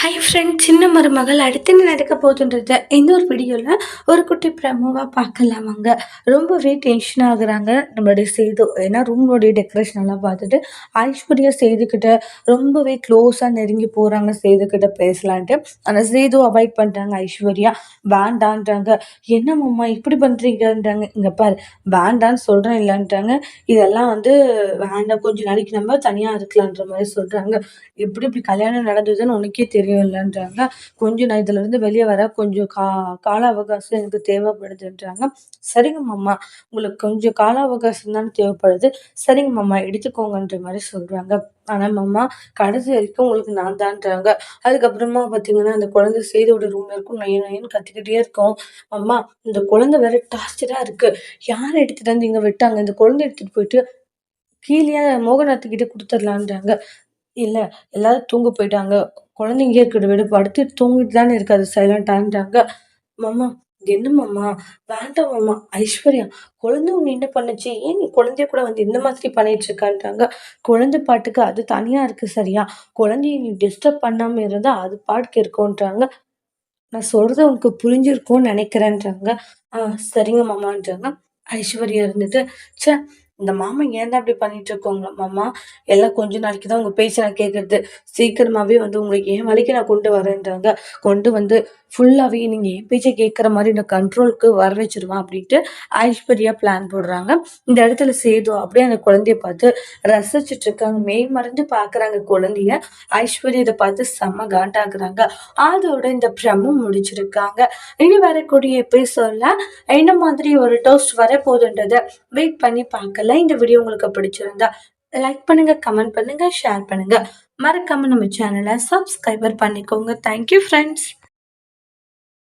High friend, சின்ன மருமகள் அடுத்து என்ன நடக்க போகுதுன்றத இந்த ஒரு வீடியோவில் ஒரு குட்டி ப்ரமோவாக பார்க்கலாம் வாங்க. ரொம்பவே டென்ஷன் ஆகுறாங்க நம்மளுடைய சேது. ஏன்னா ரூம்னுடைய டெக்கரேஷன் எல்லாம் பார்த்துட்டு ஐஸ்வர்யா சேதுக்கிட்ட ரொம்பவே க்ளோஸாக நெருங்கி போகிறாங்க, சேதுக்கிட்ட பேசலான்ட்டு. அந்த சேது அவாய்ட் பண்ணுறாங்க, ஐஸ்வர்யா வேண்டான்றாங்க. என்ன மாமா இப்படி பண்ணுறீங்கன்றாங்க. இங்கே பாரு, வேண்டான்னு சொல்கிறேன் இல்லைன்றாங்க. இதெல்லாம் வேண்டாம், கொஞ்சம் நாளைக்கு நம்ம தனியாக இருக்கலான்ற மாதிரி சொல்கிறாங்க. எப்படி இப்படி கல்யாணம் நடந்ததுன்னு உனக்கே தெரியும் இல்லைன்றாங்க. கொஞ்சம் நான் இதுல இருந்து வெளியே வர கொஞ்சம் கால அவகாசம் எனக்கு தேவைப்படுதுன்றாங்க. சரிங்க மாமா, உங்களுக்கு கொஞ்சம் கால அவகாசம் தானே தேவைப்படுது, சரிங்க மாமா எடுத்துக்கோங்கன்ற மாதிரி சொல்றாங்க. ஆனா மாமா, கடைசி வரைக்கும் உங்களுக்கு நான் தான்றாங்க. அதுக்கப்புறமா பாத்தீங்கன்னா அந்த குழந்தை சேதோட ரூம்ல இருக்கும், நைன் நைன் கத்திக்கிட்டே இருக்கும். அம்மா, இந்த குழந்தை வேற டார்ச்சரா இருக்கு, யார் எடுத்துட்டு வந்து இங்க விட்டாங்க, இந்த குழந்தை எடுத்துட்டு போயிட்டு கீழே மோகநாத்துக்கிட்ட கொடுத்துடலான்றாங்க. இல்ல, எல்லாரும் தூங்க போயிட்டாங்க, குழந்தை இங்கே இருக்கட்டும் விடு, படுத்துட்டு தூங்கிட்டு தானே இருக்காது சைலண்டான்றாங்க. மாமா, என்ன மாமா, வேண்டாம் மாமா. ஐஸ்வர்யா, குழந்தை ஒண்ணு என்ன பண்ணுச்சு, ஏன் நீ குழந்தைய கூட இந்த மாதிரி பண்ணிட்டு இருக்கான்றாங்க. குழந்தை பாட்டுக்கு அது தனியா இருக்கு சரியா, குழந்தைய நீ டிஸ்டர்ப் பண்ணாம இருந்தா அது பாட்டுக்கு இருக்கும்ன்றாங்க. நான் சொல்றது உனக்கு புரிஞ்சிருக்கும்னு நினைக்கிறேன்றாங்க. சரிங்க மாமான்றாங்க. ஐஸ்வர்யா இருந்துட்டு, ச்சே, இந்த மாமா ஏன் தான் இப்படி பண்ணிட்டு இருக்கோங்களா மாமா, எல்லாம் கொஞ்ச நாளைக்கு தான் உங்க பேச்ச நான் கேட்கறது, சீக்கிரமாவே உங்களுக்கு என் வேலைக்கு நான் கொண்டு வரேன்றாங்க. கொண்டு வந்து ஃபுல்லாவே நீங்க என் பேச்ச கேட்குற மாதிரி நான் கண்ட்ரோலுக்கு வர வச்சிருவேன் அப்படின்ட்டு ஐஸ்வர்யா பிளான் போடுறாங்க. இந்த இடத்துல சேது அப்படியே அந்த குழந்தைய பார்த்து ரசிச்சுட்டு இருக்காங்க, மெய் மறந்து பாக்குறாங்க குழந்தைய. ஐஸ்வர்யா இதை பார்த்து செம்ம காண்டாக்குறாங்க. அதோட இந்த பிரமும் முடிச்சிருக்காங்க. இனி வரக்கூடிய எபிசோட்ல என்ன மாதிரி ஒரு டோஸ்ட் வரப்போகுதுன்றத வெயிட் பண்ணி பார்க்கலாம். இந்த வீடியோ உங்களுக்கு பிடிச்சிருந்தா லைக் பண்ணுங்க, கமெண்ட் பண்ணுங்க, ஷேர் பண்ணுங்க. மறக்காம நம்ம சேனலை சப்ஸ்கிரைபர் பண்ணிக்கோங்க. Thank you friends.